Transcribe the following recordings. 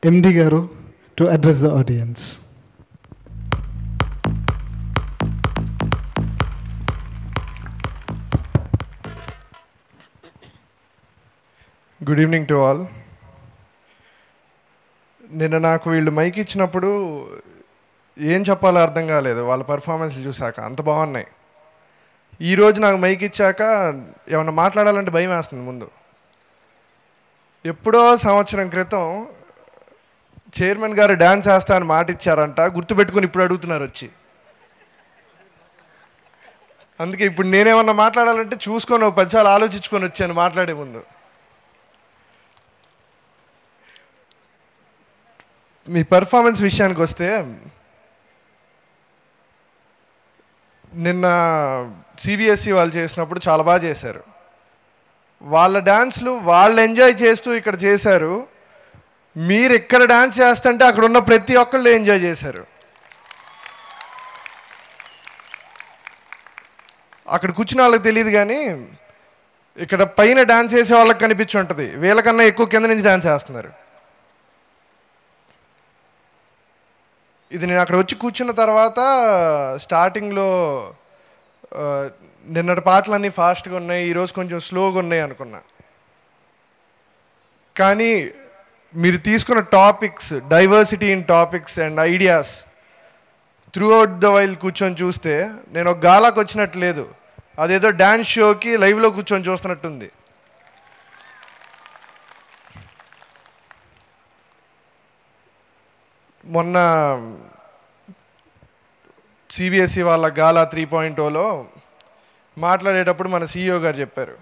MD Garu to address the audience. Good evening to all. నిన్న నాకు వీళ్ళు mic ఇచ్చినప్పుడు ఏం చెప్పాలో అర్థం కాలేదు వాళ్ళ పర్ఫార్మెన్స్లు చూశాక అంత బాగున్నాయి. ఈరోజు నాకు మైక్ ఇచ్చాక ఏమన్నా మాట్లాడాలంటే భయం వేస్తుంది. ముందు ఎప్పుడో సంవత్సరం క్రితం చైర్మన్ గారు డ్యాన్స్ వేస్తా అని మాట ఇచ్చారంట, గుర్తుపెట్టుకుని ఇప్పుడు అడుగుతున్నారు వచ్చి. అందుకే ఇప్పుడు నేనేమన్నా మాట్లాడాలంటే చూసుకొని 10 సార్లు ఆలోచించుకొని వచ్చాను మాట్లాడే ముందు. మీ పర్ఫార్మెన్స్ విషయానికి వస్తే, నిన్న సిబిఎస్ఈ వాళ్ళు చేసినప్పుడు చాలా బాగా చేశారు. వాళ్ళ డ్యాన్స్లు వాళ్ళు ఎంజాయ్ చేస్తూ ఇక్కడ చేశారు. మీరు ఇక్కడ డ్యాన్స్ చేస్తుంటే అక్కడ ఉన్న ప్రతి ఒక్కళ్ళు ఎంజాయ్ చేశారు. అక్కడ కూర్చున్న వాళ్ళకి తెలియదు కానీ ఇక్కడ పైన డ్యాన్స్ చేసే వాళ్ళకి కనిపించి ఉంటుంది, వీళ్ళకన్నా ఎక్కువ కింద నుంచి డ్యాన్స్ చేస్తున్నారు. ఇది నేను అక్కడ వచ్చి కూర్చున్న తర్వాత స్టార్టింగ్లో నిన్నటి పాటలన్నీ ఫాస్ట్గా ఉన్నాయి, ఈరోజు కొంచెం స్లోగా ఉన్నాయి అనుకున్నా. కానీ మీరు తీసుకున్న topics, diversity in topics and ideas through out the while కూర్చొని చూస్తే నేను ఒక గాలాకు వచ్చినట్టు లేదు, అదేదో డ్యాన్స్ షోకి లైవ్లో కూర్చొని చూస్తున్నట్టుంది. మొన్న సిబిఎస్ఈ వాళ్ళ గాలా 3.0లో మాట్లాడేటప్పుడు మన సిఇఓ గారు చెప్పారు,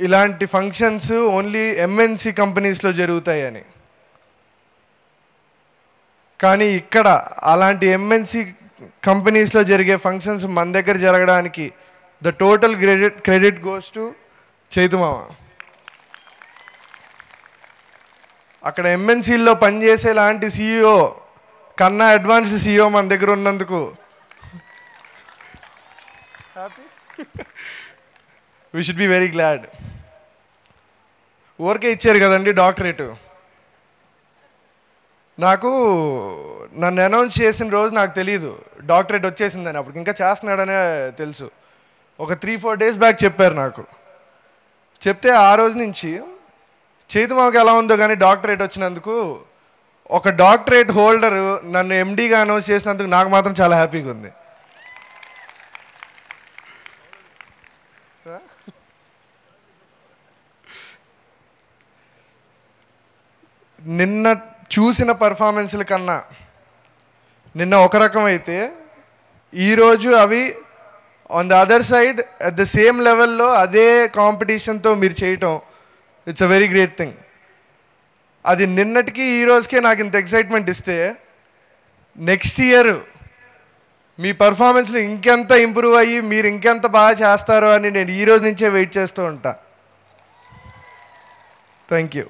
ఇలాంటి ఫంక్షన్స్ ఓన్లీ ఎంఎన్సి కంపెనీస్లో జరుగుతాయని. కానీ ఇక్కడ అలాంటి ఎంఎన్సి కంపెనీస్లో జరిగే ఫంక్షన్స్ మన దగ్గర జరగడానికి the total credit goes to చైతుమామ. అక్కడ ఎంఎన్సీల్లో పనిచేసే లాంటి సిఇఓ కన్నా అడ్వాన్స్డ్ సిఇఓ మన దగ్గర ఉన్నందుకు we should be very glad. ఊరికే ఇచ్చారు కదండి డాక్టరేటు. నాకు నన్ను అనౌన్స్ చేసిన రోజు నాకు తెలియదు డాక్టరేట్ వచ్చేసిందని, అప్పుడు ఇంకా చేస్తున్నాడనే తెలుసు. ఒక 3-4 డేస్ బ్యాక్ చెప్పారు నాకు. చెప్తే ఆ రోజు నుంచి చైతుమాకి ఎలా ఉందో కానీ డాక్టరేట్ వచ్చినందుకు, ఒక డాక్టరేట్ హోల్డరు నన్ను ఎండీగా అనౌన్స్ చేసినందుకు నాకు మాత్రం చాలా హ్యాపీగా ఉంది. నిన్న చూసిన పర్ఫార్మెన్స్ల కన్నా నిన్న ఒక రకం అయితే ఈరోజు అవి on the other side at the same లెవెల్లో అదే కాంపిటీషన్తో మీరు చేయటం, it's a very great thing. అది నిన్నటికి ఈ రోజుకే నాకు ఇంత ఎక్సైట్మెంట్ ఇస్తే, నెక్స్ట్ ఇయర్ మీ పర్ఫార్మెన్స్లు ఇంకెంత ఇంప్రూవ్ అయ్యి మీరు ఇంకెంత బాగా చేస్తారో అని నేను ఈ రోజు నుంచే వెయిట్ చేస్తూ ఉంటా. Thank you.